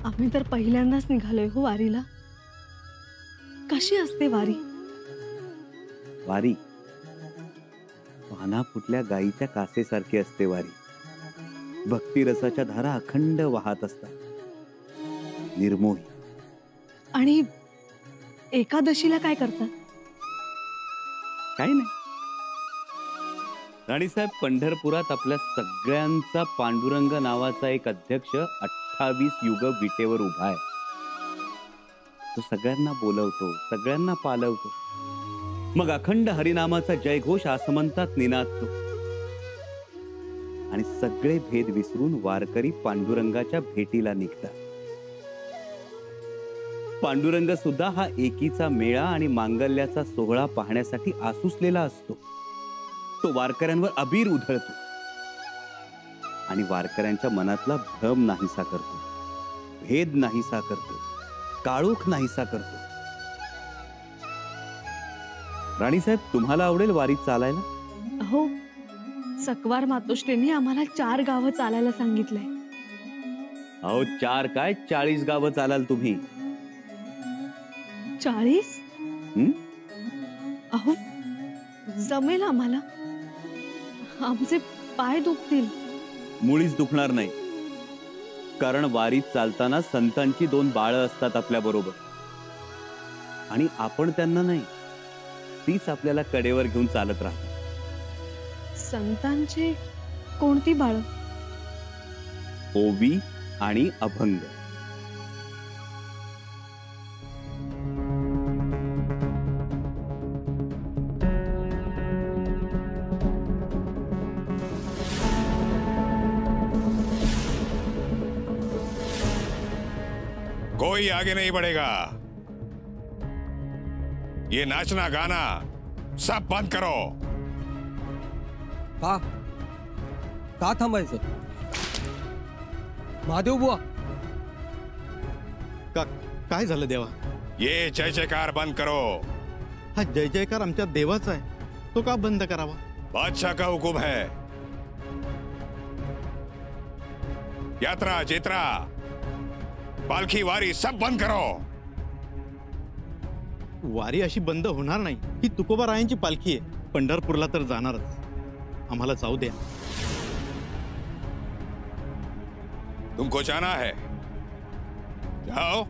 आम्ही तर पहिल्यांदाच निघालोय हो वारीला. कशी असते वारी? वारी पाना फुटल्या गाईच्या कासेसारखी असते वारी. भक्ती रसाच्या धारा अखंड वाहत असतात, निर्मोही. आणि एकादशीला काय करतात? काही नाही राणीसाहेब, पंढरपुरात आपल्या सगळ्यांचा पांडुरंग नावाचा एक अध्यक्ष 28 युग विटेवर उभा आहे. तो सगळ्यांना बोलवतो, सगळ्यांना पालवतो. मग अखंड हरिनामाचा जयघोष आसमंतात निनादतो आणि सगळे भेद विसरून वारकरी पांडुरंगाच्या भेटीला निघतात. पांडुरंग सुद्धा हा एकीचा मेळा आणि मांगल्याचा सोहळा पाहण्यासाठी आसुसलेला असतो. तो वारकऱ्यांवर अबीर उधळतो आणि वारकऱ्यांच्या मनातला भ्रम नाहीसा करतो, भेद नाहीसा करतो, काळोख नाहीसा करतो. राणीसाहेब, तुम्हाला आवडेल वारीत चालायला? हो, सकवार मातोश्रींनी आम्हाला 4 गावं चालायला सांगितलंय. अहो 4 काय 40 गावं चालाल तुम्ही. 40? अहो जमेल आम्हाला. आमचे पाय दुखतील. मुळीच दुखणार नाही, कारण वारीत चालताना संतांची 2 बाळं असतात आपल्या बरोबर आणि आपण त्यांना नाही, तीच आपल्याला कडेवर घेऊन चालत राहतात. संतांची कोणती बाळं? ओवी आणि अभंग. कोई आगे नहीं बढ़ेगा. ये नाचना गाना सब बंद करो. का थांबायचं? महादेव बुवा, काय झालं देवा? ये जय जयकार बंद करो. हा जय जयकार आमच्या देवाचा आहे, तो का बंद करावा? बादशाह का हुकुम है. यात्रा जेत्रा पालखी वारी सब बंद करो. वारी अशी बंद होणार नाही. ही तुकोबारायांची पालखी आहे, पंढरपूरला तर जाणारच. आम्हाला जाऊ द्या. तुमको जाना है, जाओ.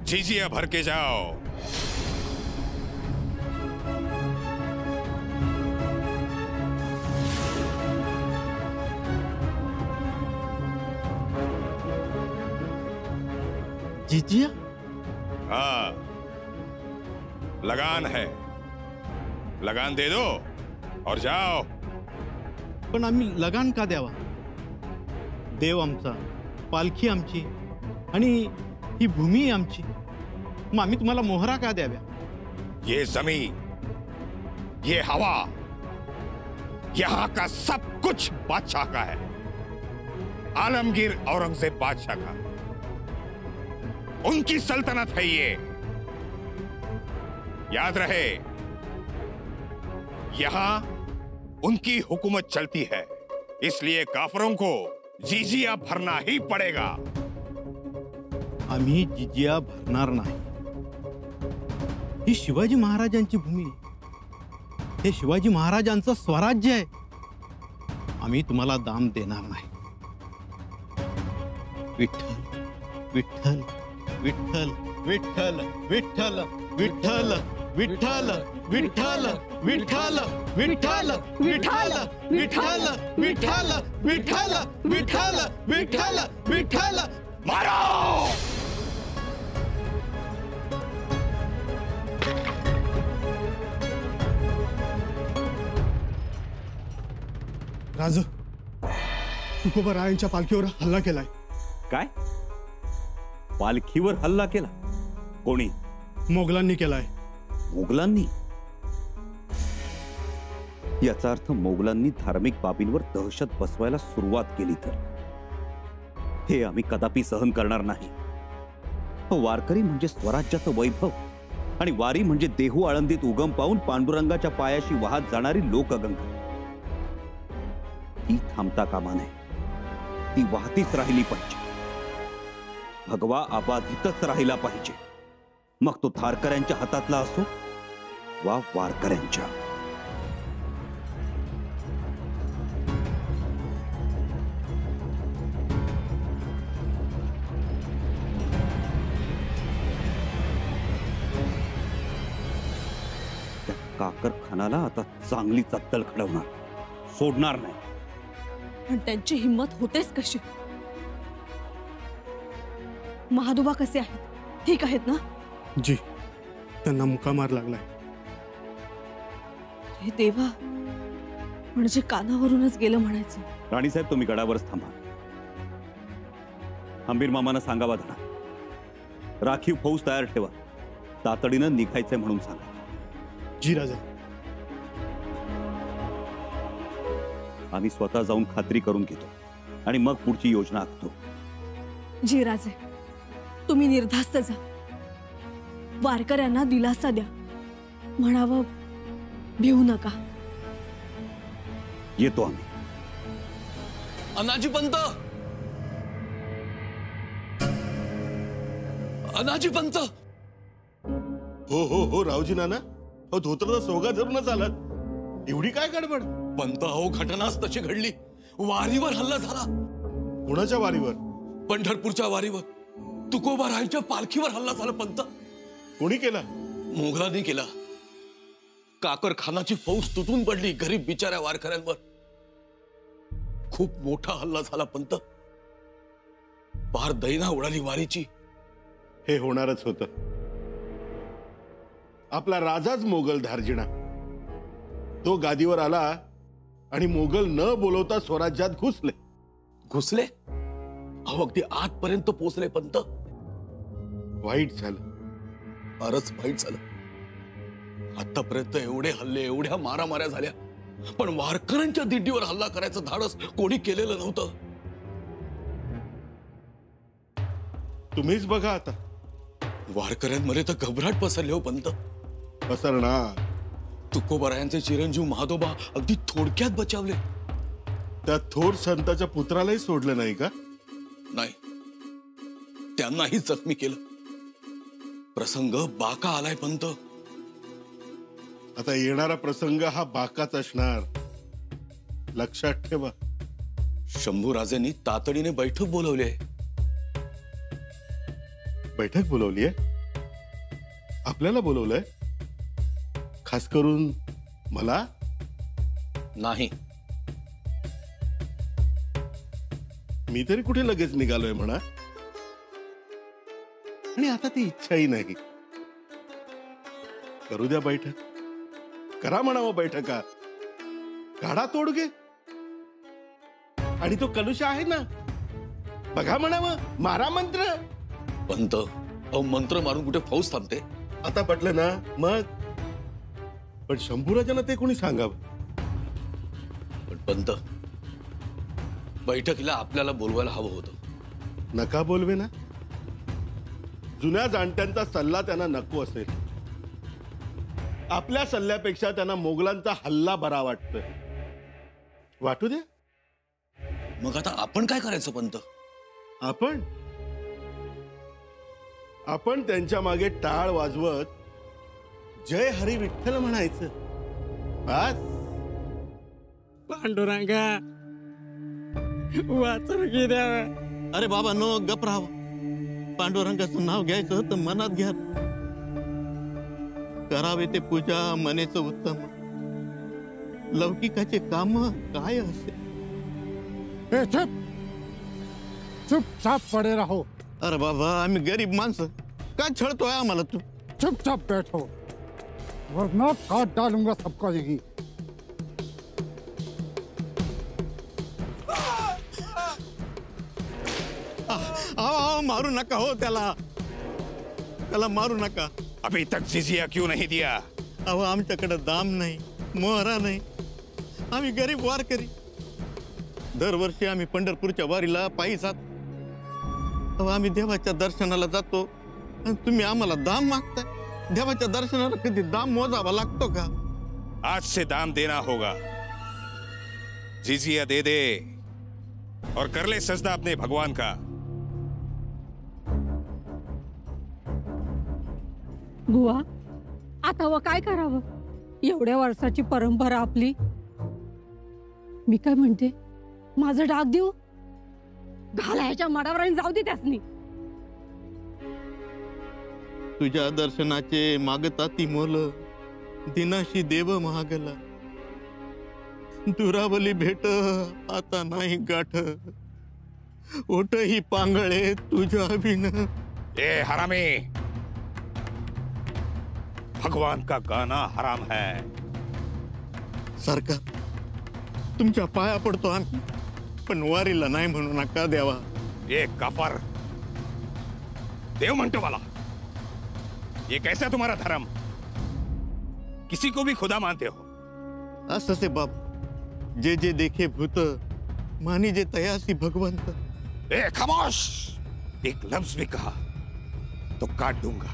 जीजिया भर के जाओ. जिजिया? हाँ, लगान है. लगान दे दो और जाओ. पण आम्ही लगान का द्यावा? देव आमचा, पालखी आमची आणि ही भूमी आमची. मग आम्ही तुम्हाला मोहरा का द्याव्या? ये जमीन, ये हवा, यहां का सब कुछ बादशाह का है. आलमगीर औरंगजेब बादशाह का, उनकी सल्तनत है ये. याद रहे, यहां उनकी हुकूमत चलती है, इसलिए काफरों को जिजिया भरना ही पड़ेगा. आम्ही जिजिया भरणार नाही. ही शिवाजी महाराजांची भूमी, हे शिवाजी महाराजांचं स्वराज्य आहे. आम्ही तुम्हाला दाम देणार नाही. विठ्ठल विठ्ठल विठ्ठल विठ्ठल विठ्ठल विठ्ठल विठ्ठल विठ्ठल विठ्ठल विठ्ठल विठ्ठल विठ्ठल विठ्ठल विठ्ठल विठ्ठल विठ्ठल विठ्ठल. मारो. राज, तुकोबारायांच्या पालखीवर हल्ला केलाय. काय? पालखीवर हल्ला केला? कोणी? मोगलांनी केलाय. मोगलांनी? याचा अर्थ मोगलांनी धार्मिक बाबींवर दहशत बसवायला सुरुवात केली तर हे आम्ही कदापि सहन करणार नाही. वारकरी म्हणजे स्वराज्याचं वैभव आणि वारी म्हणजे देहू आळंदीत उगम पाहून पांडुरंगाच्या पायाशी वाहत जाणारी लोकगंगा. ही थांबता कामा नये, ती वाहतीच राहिली पाहिजे. भगवा अबाधितच राहिला पाहिजे, मग तो थारकऱ्यांच्या हातातला असो वा वारकऱ्यांच्या. त्या काकर खानाला आता चांगली चत्तल खडवणार, सोडणार नाही. पण त्यांची हिंमत होतेच कशी? महादोबा कसे आहेत? ठीक आहेत ना? जी, त्यांना मुकामार लागलाय. हे देवा, म्हणजे कानावरूनच गेलं म्हणायचं. राणीसाहेब, तुम्ही गडावरच थांबा. हंबीर मामांना सांगावा धडा, राखीव फौज तयार ठेवा, तातडीनं निघायचंय म्हणून सांगा. जी राजा. आम्ही स्वतः जाऊन खात्री करून घेतो आणि मग पुढची योजना आखतो. जी राजे, तुम्ही निर्धास्त जा. वारकऱ्यांना दिलासा द्या, म्हणावं भिवू नका. येतो आम्ही. अनाजी पंत, अनाजी पंत. हो हो हो रावजी नाना, अहो धोत्राचा सोगा धरूनच आलात. एवढी काय गडबड? पंत, अहो घटनाच तशी घडली. वारीवर हल्ला झाला. कुणाच्या वारीवर? पंढरपूरच्या वारीवर. तुकोबारायांच्या पालखीवर हल्ला झाला पंत. कोणी केला? मोगलांनी केला. काकर खानाची फौज तुटून पडली गरीब बिचाऱ्या वारकऱ्यांवर. खूप मोठा हल्ला झाला पंत. पार दैना उडाली वारीची. हे होणारच होतं. आपला राजाच मोगल धार्जिणा, तो गादीवर आला आणि मोगल न बोलवता स्वराज्यात घुसले. घुसले? अहो अगदी आतपर्यंत पोहोचले पंत. वाईट झालं, फारच वाईट झालं. आतापर्यंत एवढे हल्ले, एवढ्या मारामाऱ्या झाल्या, पण वारकऱ्यांच्या दिंडीवर हल्ला करायचं धाडस कोणी केलेलं नव्हतं. तुम्हीच बघा आता. वारकऱ्यांमध्ये तर घबराट पसरली हो पंत. पसरणार. तुकोबारायांचे चिरंजीव महादोबा अगदी थोडक्यात बचावले. त्या थोर संताच्या पुत्रालाही सोडलं नाही का? नाही, त्यांनाही जखमी केलं. प्रसंग बाका आलाय पंत. आता येणारा प्रसंग हा बाकाच असणार, लक्षात ठेवा. शंभूराजेंनी तातडीने बैठक बोलवली आहे. बैठक बोलवली आहे? आपल्याला बोलवलंय? खास करून मला? नाही, मी तरी कुठे लगेच निघालोय म्हणा. आणि आता ती इच्छाही नाही. करू द्या बैठक, करा म्हणावं बैठका, काढा तोडगे. आणि तो कलुषा आहे ना, बघा म्हणावं, मारा मंत्र. पंत, अहो मंत्र मारून कुठे फौज थांबते? आता पटलं ना मग. पण शंभूराजांना ते कोणी सांगावं. पण पंत, बैठकीला आपल्याला बोलवायला हवं होतं. नका बोलवे ना. जुन्या जाणत्यांचा सल्ला त्यांना नको असेल. आपल्या सल्ल्यापेक्षा त्यांना मोगलांचा हल्ला बरा वाटतोय. वाटू द्या. मग आता आपण काय करायचं पंत? आपण त्यांच्या मागे टाळ वाजवत जय हरी विठ्ठल म्हणायचं. बस. पांडुरंगा, वाचून घे देवा. अरे बाबा नो, गप राहावं. पांडुरंगाचं नाव घ्यायचं तर मनात घ्या. करावे ते पूजा मनेचं उत्तम. लौकिकाचे काम काय असे? चुपचाप पड़े रहो. अरे बाबा, आम्ही गरीब माणसं, काय छळतोय आम्हाला तू? चुपचाप बैठो, वरना काट डालूंगा सबका यही. आओ, मारू नका हो त्याला. त्याला मारू नका. अभी तक जिजिया क्यों नहीं दिया? अहो आमच्याकडे दाम नाही, मोहरा नाही. आम्ही गरीब वारकरी. दरवर्षी आम्ही पंढरपूरच्या वारीला पायी जात. अहो आम्ही देवाच्या दर्शनाला जातो आणि तुम्ही आम्हाला दाम मागताय. देवाच्या दर्शनाला कधी दाम मोजावा लागतो का? आज से दाम देना होगा. जिजिया दे दे और कर ले सजदा अपने भगवान का. बुवा आता व काय करावं, एवढ्या वर्षाची परंपरा आपली. मी काय म्हणते, माझं डाग देऊ, घालायच्या माडावर आणि जाऊ दे त्यासनी. तुझ्या दर्शनाचे मागता ती मोल, दिनाशी देव महागला. दुरावली भेट आता नाही गाठ, ओठ ही पांगळे तुझ्या बिन. ए हरामी, भगवान का गाना हराम है. सरकार, तुमच्या पाया पडतो आम्ही, पण वारीला नाही म्हणू नका देवा. ये काफर, देव म्हणतो मला. ये कैसा तुम्हारा धर्म? किसी को भी खुदा मानते हो? असं से बाप, जे जे देखे भूत, मानी जे तयासी भगवंत. ए खामोश, एक लफ्ज भी कहा तो काट दूंगा.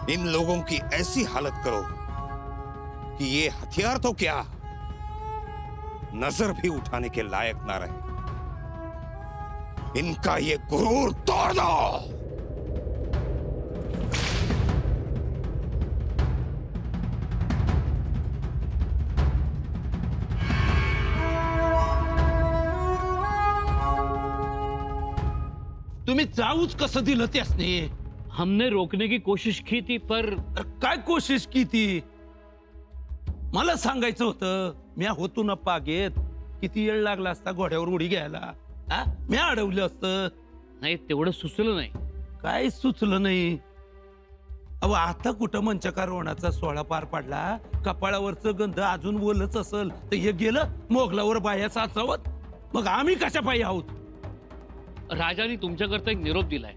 इन लोगों की ऐसी हालत करो कि ये हथियार तो क्या, नजर भी उठाने के लायक ना रहे. इनका ये गुरूर तोड़ दो. तुम्ही जाऊच कसं दिलं त्यासने? हमने रोकने की कोशिश की थी पर. काय कोशिश की थी? मला सांगायचं होतं, म्या होतो ना पागेत, किती वेळ लागला असता घोड्यावर उडी घ्यायला. म्या अडवलं असतं. नाही, तेवढं सुचलं नाही. काय सुचलं नाही? अहो आता कुठं मंचकारोहणाचा सोहळा पार पडला, कपाळावरचं गंध अजून बोलच असल तर हे गेलं मोगलावर बाया साचावत. मग आम्ही कशा पायी आहोत? राजाने तुमच्याकरता एक निरोप दिलाय.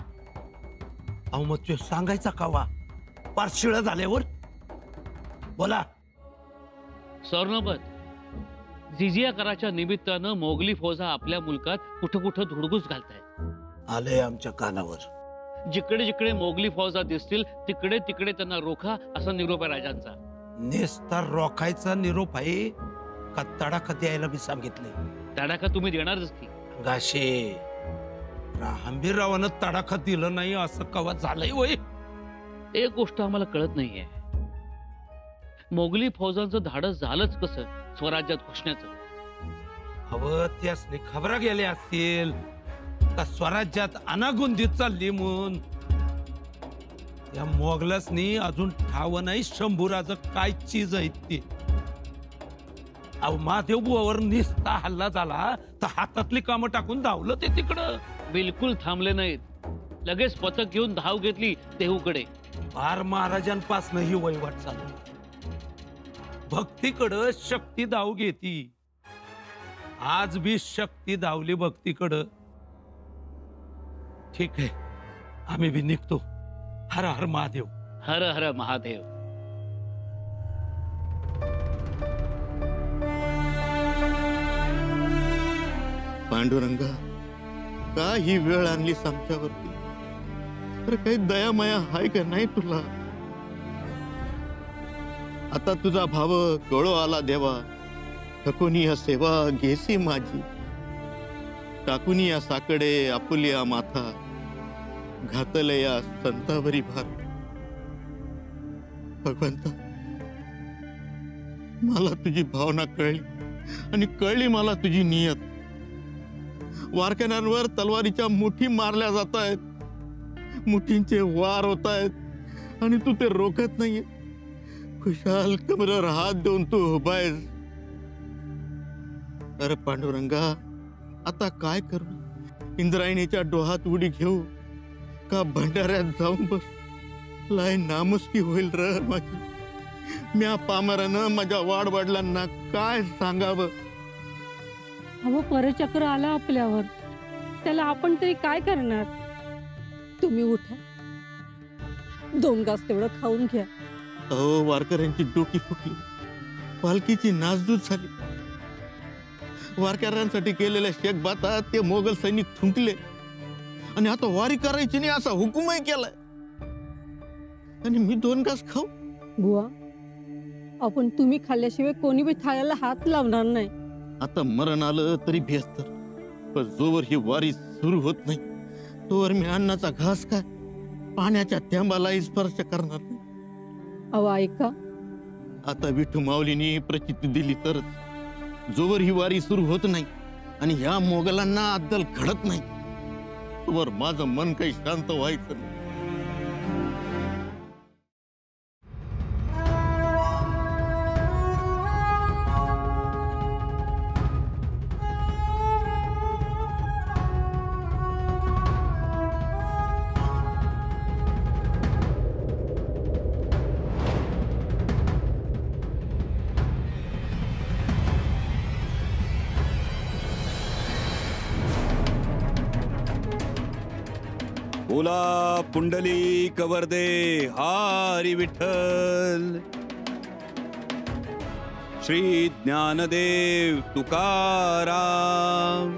अहो मग ते सांगायचा कावा पार शिळा झाल्यावर? बोला. स्वर्णपद, जिजिया कराच्या निमित्तानं मोगली फौजा आपल्या मुलकात कुठं कुठं धुडगूस घालतायत. आले आमच्या कानावर. जिकडे जिकडे मोगली फौजा दिसतील तिकडे तिकडे त्यांना रोखा, असा निरोप आहे राजांचा. नेस्ता रोखायचा निरोप आहे का तडाखा द्यायला मी सांगितले? तडाखा तुम्ही देणारच की. गाशे, हंबीररावानं तडाखा दिलं नाही असं कवा झालंय होय? एक गोष्ट आम्हाला कळत नाहीये, मोगली फौजांचं धाडस झालंच कसं स्वराज्यात घुसण्याचं? हवं त्यासनी खबरा गेल्या असतील का स्वराज्यात अनागुंदीत चालली म्हणून. या मोगलासनी अजून ठाव नाही शंभूराचं काय चीज आहे ते. अहो महादेव बुवावर निस्ता हल्ला झाला तर हातातली कामं टाकून धावलं ते तिकडं. बिलकुल थांबले नाहीत, लगेच पथक घेऊन धाव घेतली देहूकडे. फार महाराजांपासनं ही वहिवाट चालू. भक्तीकडं शक्ती धाव घेती. आज भी शक्ती धावली भक्तीकडं. ठीक आहे, आम्ही भी निघतो. हर हर महादेव. हर हर महादेव. पांडुरंगा, का ही वेळ आणलीस आमच्यावरती? तर काही दयामया हाय का नाही तुला? आता तुझा भाव गळो आला देवा, ठकोनी या सेवा घेसी माझी. टाकुनी या साकडे आपुलिया माथा, घातले या संतावरी भार. भगवंता, मला तुझी भावना कळली आणि कळली मला तुझी नियत. वारकऱ्यांवर तलवारीच्या मुठी मारल्या जात आहेत, मुठींचे वार होत आहेत आणि तू ते रोखत नाहीये. खुशाल कमरेवर हात देऊन तू उभा आहेस. अरे पांडुरंगा, आता काय करू? इंद्रायणीच्या डोहात उडी घेऊ का भंडाऱ्यात जाऊन बस? लाय नामुष्की होईल र माझी. म्या पामरानं माझ्या वाडवडिलांना काय सांगावं? अहो परचक्र आला आपल्यावर, त्याला आपण तरी काय करणार? तुम्ही उठा, 2 घास तेवढं खाऊन घ्या. अहो वारकऱ्यांची डोकी फुटली, पालखीची नासधूस झाली. वारकऱ्यांसाठी केलेल्या शेकबातात ते मोगल सैनिक थुंकले आणि आता वारी करायची नाही असा हुकूमही केलाय. आणि मी 2 घास खाऊ? बुवा, आपण तुम्ही खाल्ल्याशिवाय कोणी बी थाळ्याला हात लावणार नाही. आता मरण आलं तरी बेस्तर, पण जोवर ही वारी सुरू होत नाही तोवर मी अन्नाचा घास काय पाण्याच्या थेंबालाही स्पर्श करणार नाही. अहो ऐका, आता विठू माऊलीने प्रचिती दिली तरच, जोवर ही वारी सुरू होत नाही आणि ह्या मोगलांना अद्दल घडत नाही, तोवर माझं मन काही शांत व्हायचं नाही. बोला पुंडली कवरदे हरी विठ्ठल. श्री ज्ञानदेव तुकाराम.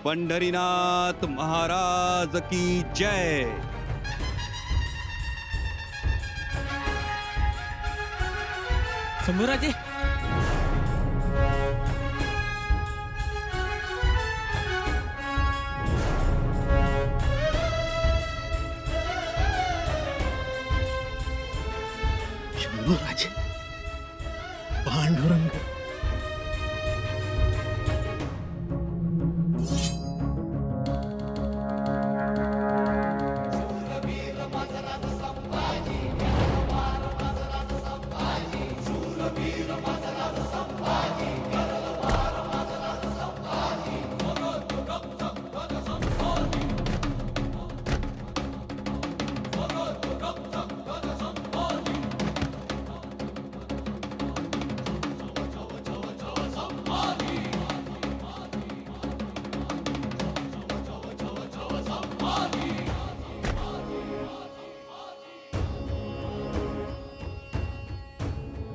पंढरीनाथ महाराज की जय. शंभूराजे, शंभूराजे, पांडुरंग.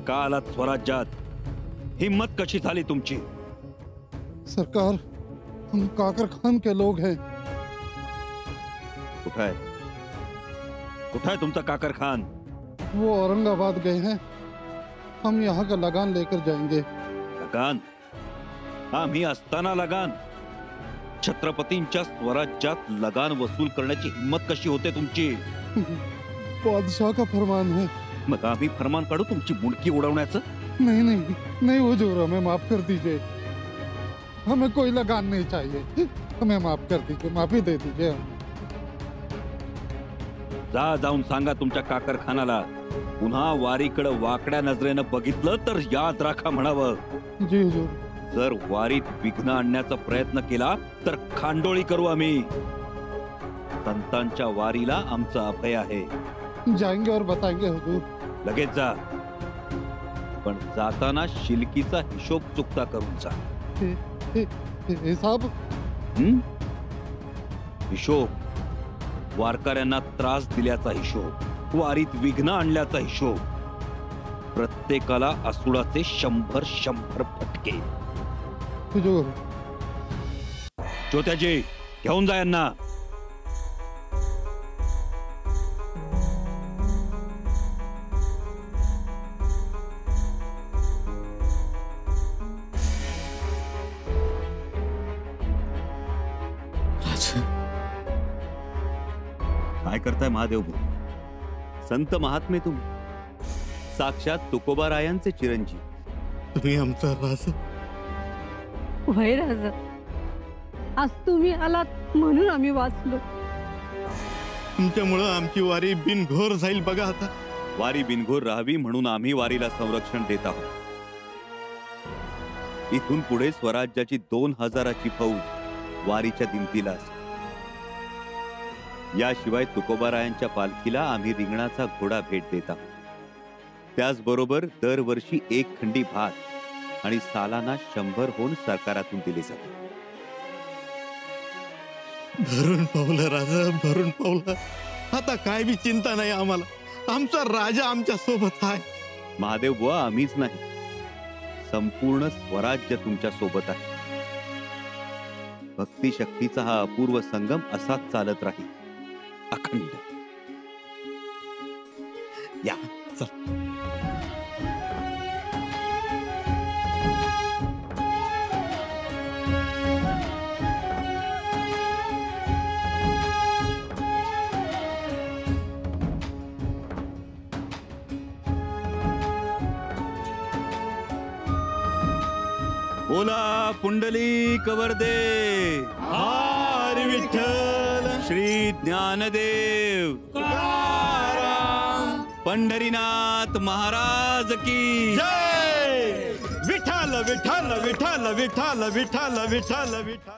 का आलात स्वराज्यात? हिम्मत कशी झाली तुमची? सरकार, हम काकर खान के लोग हैं. कुठं आहे? कुठं आहे तुमचा काकर खान? वो औरंगाबाद गए हैं. हम यहाँ का लगान लेकर जाएंगे. लगान? आम्ही असताना लगान? छत्रपतींच्या स्वराज्यात लगान वसूल करण्याची हिम्मत कशी होते तुमची? बादशाह का फरमान है. मग आम्ही फरमान काढू तुमची मुंडकी उडवण्याचं? नहीं नहीं नहीं हुजूर, हमें माफ कर दीजिए. हमें कोई लगान नहीं चाहिए. हमें माफ कर दीजिए, माफी दे दीजिए. जाऊन सांगा तुमच्या काकरखानाला, पुन्हा वारीकडे वाकड्या नजरेनं बघितलं तर याद राखा म्हणावं. जी हुजूर. जर वारीत विघ्न आणण्याचा प्रयत्न केला तर खांडोळी करू आम्ही. संतांच्या वारीला आमचं अभय आहे. जाएंगे और बताएंगे हुजूर. लगेच जा, पण जाताना शिलकीचा हिशोब चुकता करून जा. हिसाब? हिशोब. वारकऱ्यांना त्रास दिल्याचा हिशोब, वारीत विघ्न आणल्याचा हिशोब. प्रत्येकाला असुडाचे 100 फटके. हुजूर. चोत्याजी, घेऊन जा यांना. काय करताय महादेव भाऊ? संत महात्मे तुम्ही, साक्षात तुकोबारायांचे चिरंजीव. तुम्ही आमचा राजा. वय राजा, आज तुम्ही आलात म्हणून आम्ही वाचलो. तुमच्यामुळं आमची वारी बिनघोर जाईल बघा. आता वारी बिनघोर राहावी म्हणून आम्ही वारीला संरक्षण देत आहोत. इथून पुढे स्वराज्याची 2000ची फौज वारीच्या दिमतीला असते. याशिवाय तुकोबारायांच्या पालखीला आम्ही रिंगणाचा घोडा भेट देत आहोत. त्याचबरोबर दरवर्षी 1 खंडी भात आणि सालाना 100 होऊन सरकारातून दिले जाते. भरून पावलं राजा, भरून पावलं. आता काय बी चिंता नाही आम्हाला. आमचा राजा आमच्या सोबत आहे. महादेव बुवा, आम्हीच नाही, संपूर्ण स्वराज्य तुमच्या सोबत आहे. भक्ती शक्तीचा हा अपूर्व संगम असाच चालत राहील, अखंड. या चल. बोला पुंडली कवर्दे हरी विठ्ठल श्री ज्ञानदेव पंढरीनाथ महाराज की जय. विठ्ठल विठ्ठल विठ्ठल विठ्ठल विठ्ठल विठ्ठल विठ्ठल.